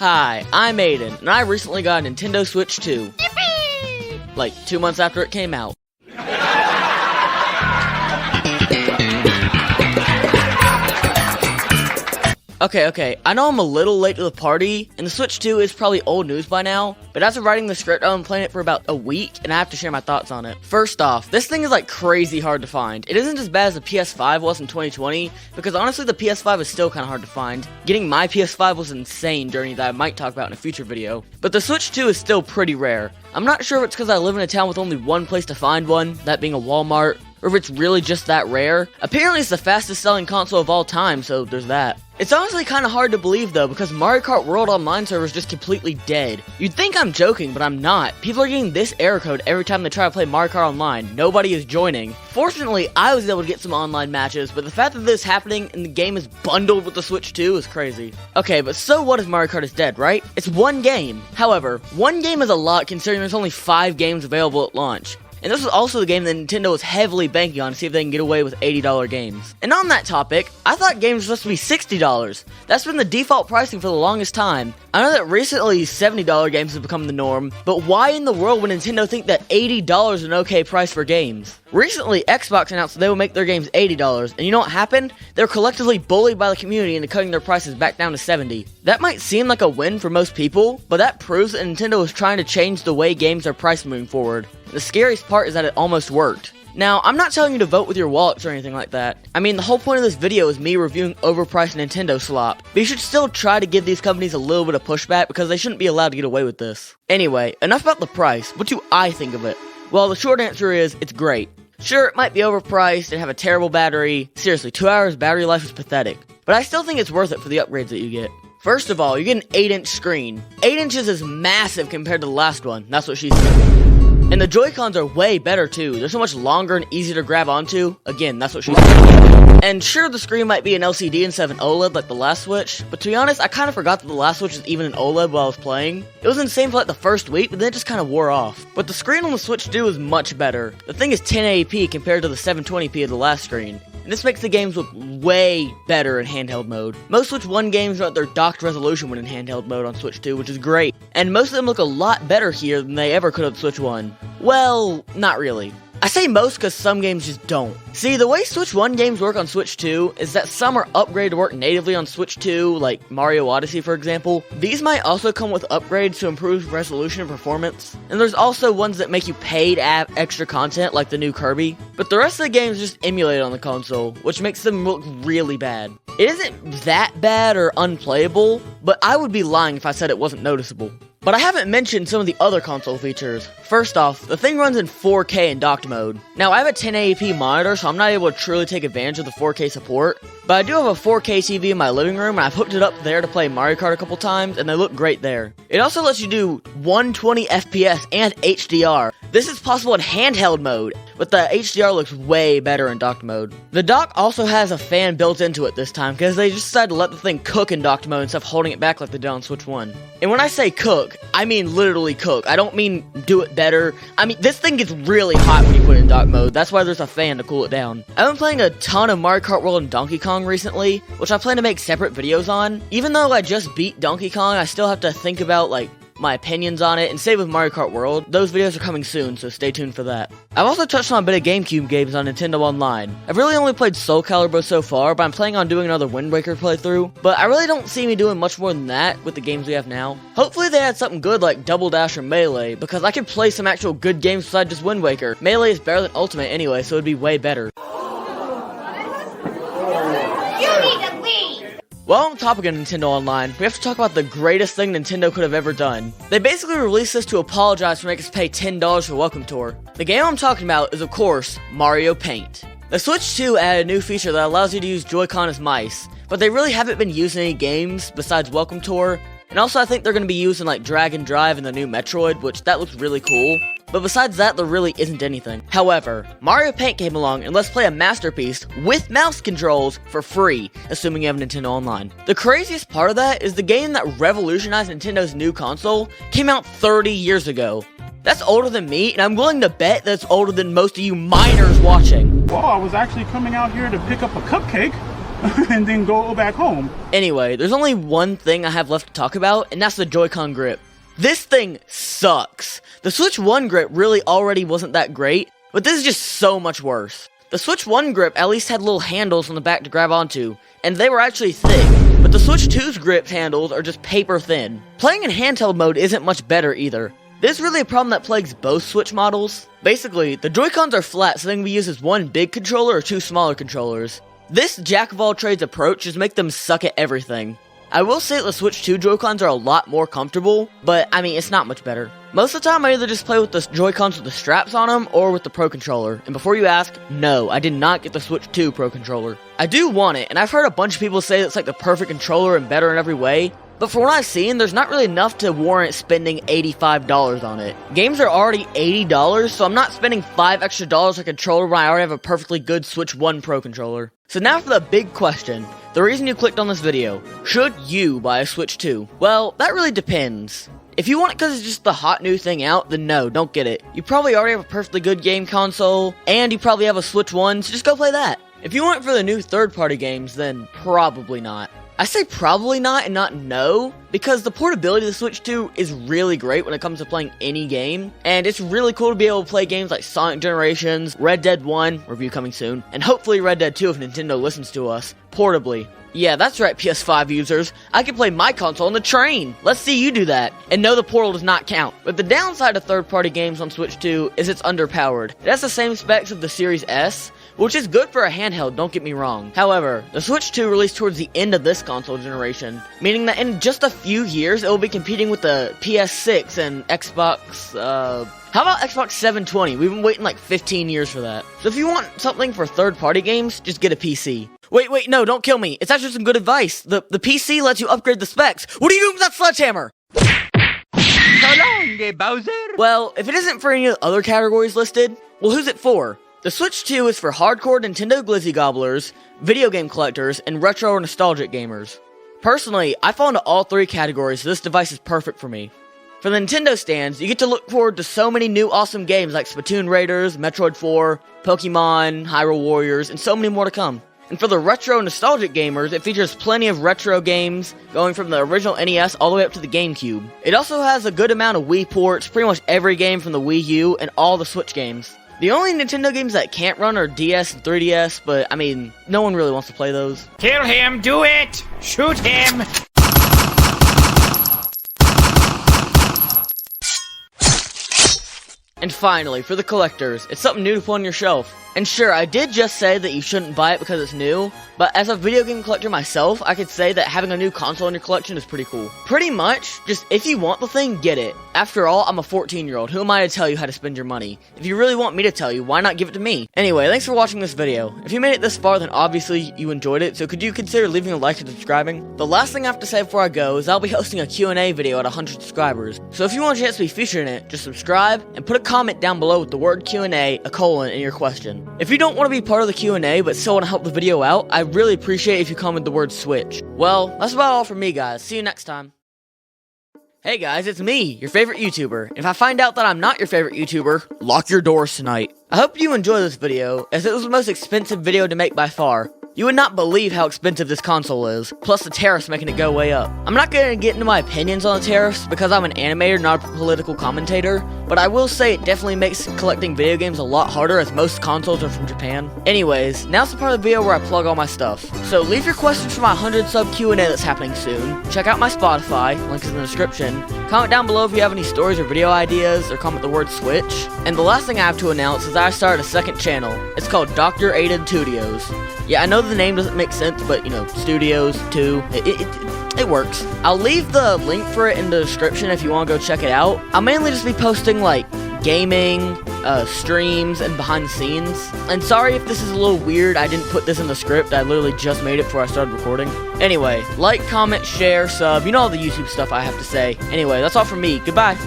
Hi, I'm Aiden, and I recently got a Nintendo Switch 2. Yippee! Like 2 months after it came out. Okay, I know I'm a little late to the party, and the Switch 2 is probably old news by now, but as of writing the script, I've been playing it for about a week, and I have to share my thoughts on it. First off, this thing is like crazy hard to find. It isn't as bad as the PS5 was in 2020, because honestly the PS5 is still kind of hard to find. Getting my PS5 was an insane journey that I might talk about in a future video, but the Switch 2 is still pretty rare. I'm not sure if it's because I live in a town with only one place to find one, that being a Walmart, or if it's really just that rare. Apparently it's the fastest selling console of all time, so there's that. It's honestly kind of hard to believe though, because Mario Kart World Online server is just completely dead. You'd think I'm joking, but I'm not. People are getting this error code every time they try to play Mario Kart Online. Nobody is joining. Fortunately, I was able to get some online matches, but the fact that this is happening and the game is bundled with the Switch 2 is crazy. Okay, but so what if Mario Kart is dead, right? It's one game. However, one game is a lot considering there's only 5 games available at launch. And this was also the game that Nintendo was heavily banking on to see if they can get away with $80 games. And on that topic, I thought games were supposed to be $60. That's been the default pricing for the longest time. I know that recently $70 games have become the norm, but why in the world would Nintendo think that $80 is an okay price for games? Recently, Xbox announced that they would make their games $80, and you know what happened? They were collectively bullied by the community into cutting their prices back down to $70. That might seem like a win for most people, but that proves that Nintendo is trying to change the way games are priced moving forward. The scariest part is that it almost worked. Now, I'm not telling you to vote with your wallets or anything like that. I mean, the whole point of this video is me reviewing overpriced Nintendo slop. But you should still try to give these companies a little bit of pushback because they shouldn't be allowed to get away with this. Anyway, enough about the price. What do I think of it? Well, the short answer is, it's great. Sure, it might be overpriced and have a terrible battery. Seriously, 2 hours battery life is pathetic. But I still think it's worth it for the upgrades that you get. First of all, you get an 8-inch screen. 8 inches is massive compared to the last one. That's what she said. And the Joy-Cons are way better too. They're so much longer and easier to grab onto. Again, that's what she said. And sure, the screen might be an LCD instead of an OLED like the last Switch, but to be honest, I kind of forgot that the last Switch was even an OLED while I was playing. It was insane for like the first week, but then it just kind of wore off. But the screen on the Switch 2 is much better. The thing is 1080p compared to the 720p of the last screen. And this makes the games look way better in handheld mode. Most Switch 1 games run at their docked resolution when in handheld mode on Switch 2, which is great. And most of them look a lot better here than they ever could on Switch 1. Well, not really. I say most because some games just don't. See, the way Switch 1 games work on Switch 2 is that some are upgraded to work natively on Switch 2, like Mario Odyssey for example. These might also come with upgrades to improve resolution and performance. And there's also ones that make you pay to add extra content, like the new Kirby. But the rest of the games just emulate on the console, which makes them look really bad. It isn't that bad or unplayable, but I would be lying if I said it wasn't noticeable. But I haven't mentioned some of the other console features. First off, the thing runs in 4K in docked mode. Now, I have a 1080p monitor, so I'm not able to truly take advantage of the 4K support, but I do have a 4K TV in my living room, and I've hooked it up there to play Mario Kart a couple times, and they look great there. It also lets you do 120 FPS and HDR. This is possible in handheld mode, but the HDR looks way better in docked mode. The dock also has a fan built into it this time, because they just decided to let the thing cook in docked mode instead of holding it back like they did on Switch 1. And when I say cook, I mean literally cook. I don't mean do it better. I mean, this thing gets really hot when you put it in dock mode. That's why there's a fan to cool it down. I've been playing a ton of Mario Kart World and Donkey Kong recently, which I plan to make separate videos on. Even though I just beat Donkey Kong, I still have to think about, like, my opinions on it, and same with Mario Kart World. Those videos are coming soon, so stay tuned for that. I've also touched on a bit of GameCube games on Nintendo Online. I've really only played Soul Calibur so far, but I'm planning on doing another Wind Waker playthrough. But I really don't see me doing much more than that with the games we have now. Hopefully they add something good like Double Dash or Melee, because I can play some actual good games besides just Wind Waker. Melee is better than Ultimate anyway, so it'd be way better. While on the topic of Nintendo Online, we have to talk about the greatest thing Nintendo could have ever done. They basically released this to apologize for making us pay $10 for Welcome Tour. The game I'm talking about is, of course, Mario Paint. The Switch 2 added a new feature that allows you to use Joy-Con as mice, but they really haven't been used in any games besides Welcome Tour, and also I think they're going to be used in like Drag and Drive in the new Metroid, which that looks really cool. But besides that, there really isn't anything. However, Mario Paint came along and lets play a masterpiece with mouse controls for free, assuming you have Nintendo Online. The craziest part of that is the game that revolutionized Nintendo's new console came out 30 years ago. That's older than me, and I'm willing to bet that's older than most of you minors watching. Well, I was actually coming out here to pick up a cupcake. and then go back home. Anyway, there's only one thing I have left to talk about, and that's the Joy-Con grip. This thing sucks. The Switch 1 grip really already wasn't that great, but this is just so much worse. The Switch 1 grip at least had little handles on the back to grab onto, and they were actually thick, but the Switch 2's grip handles are just paper thin. Playing in handheld mode isn't much better either. This is really a problem that plagues both Switch models. Basically, the Joy-Cons are flat so they can be used as one big controller or two smaller controllers. This jack-of-all-trades approach just makes them suck at everything. I will say that the Switch 2 Joy-Cons are a lot more comfortable, but I mean, it's not much better. Most of the time, I either just play with the Joy-Cons with the straps on them, or with the Pro Controller. And before you ask, no, I did not get the Switch 2 Pro Controller. I do want it, and I've heard a bunch of people say it's like the perfect controller and better in every way, but from what I've seen, there's not really enough to warrant spending $85 on it. Games are already $80, so I'm not spending $5 extra on a controller when I already have a perfectly good Switch 1 Pro Controller. So now for the big question. The reason you clicked on this video. Should you buy a Switch 2? Well, that really depends. If you want it because it's just the hot new thing out, then no, don't get it. You probably already have a perfectly good game console, and you probably have a Switch 1, so just go play that. If you want it for the new third-party games, then probably not. I say probably not and not no, because the portability of the Switch 2 is really great when it comes to playing any game, and it's really cool to be able to play games like Sonic Generations, Red Dead 1, review coming soon, and hopefully Red Dead 2 if Nintendo listens to us, portably. Yeah, that's right, PS5 users. I can play my console on the train. Let's see you do that. And no, the Portal does not count. But the downside of third-party games on Switch 2 is it's underpowered. It has the same specs of the Series S, which is good for a handheld, don't get me wrong. However, the Switch 2 released towards the end of this console generation, meaning that in just a few years, it will be competing with the PS6 and Xbox, how about Xbox 720? We've been waiting like 15 years for that. So if you want something for third-party games, just get a PC. Wait, no, don't kill me. It's actually some good advice. The PC lets you upgrade the specs. What are you doing with that sledgehammer? So long, Bowser. Well, if it isn't for any of the other categories listed, well, who's it for? The Switch 2 is for hardcore Nintendo glizzy gobblers, video game collectors, and retro or nostalgic gamers. Personally, I fall into all three categories, so this device is perfect for me. For the Nintendo stands, you get to look forward to so many new awesome games like Splatoon Raiders, Metroid 4, Pokemon, Hyrule Warriors, and so many more to come. And for the retro nostalgic gamers, it features plenty of retro games, going from the original NES all the way up to the GameCube. It also has a good amount of Wii ports, pretty much every game from the Wii U, and all the Switch games. The only Nintendo games that can't run are DS and 3DS, but I mean, no one really wants to play those. Kill him, do it! Shoot him! And finally, for the collectors, it's something new to put on your shelf. And sure, I did just say that you shouldn't buy it because it's new, but as a video game collector myself, I could say that having a new console in your collection is pretty cool. Pretty much, just if you want the thing, get it. After all, I'm a 14-year-old. Who am I to tell you how to spend your money? If you really want me to tell you, why not give it to me? Anyway, thanks for watching this video. If you made it this far, then obviously you enjoyed it, so could you consider leaving a like and subscribing? The last thing I have to say before I go is I'll be hosting a Q&A video at 100 subscribers. So if you want a chance to be featured in it, just subscribe and put a comment down below with the word Q&A, a colon, in your question. If you don't want to be part of the Q&A but still want to help the video out, I'd really appreciate if you comment the word Switch. Well, that's about all from me, guys. See you next time. Hey guys, it's me, your favorite YouTuber. If I find out that I'm not your favorite YouTuber, lock your doors tonight. I hope you enjoy this video, as it was the most expensive video to make by far. You would not believe how expensive this console is, plus the tariffs making it go way up. I'm not going to get into my opinions on the tariffs because I'm an animator, not a political commentator, but I will say it definitely makes collecting video games a lot harder as most consoles are from Japan. Anyways, now's the part of the video where I plug all my stuff. So leave your questions for my 100 sub Q&A that's happening soon, check out my Spotify, link is in the description, comment down below if you have any stories or video ideas, or comment the word Switch. And the last thing I have to announce is that I started a second channel. It's called Dr. Aiden Studios. Yeah, I know the name doesn't make sense, but, you know, studios, too, it works. I'll leave the link for it in the description if you want to go check it out. I'll mainly just be posting, like, gaming, streams, and behind the scenes. And sorry if this is a little weird, I didn't put this in the script, I literally just made it before I started recording. Anyway, like, comment, share, sub, you know all the YouTube stuff I have to say. Anyway, that's all from me, goodbye.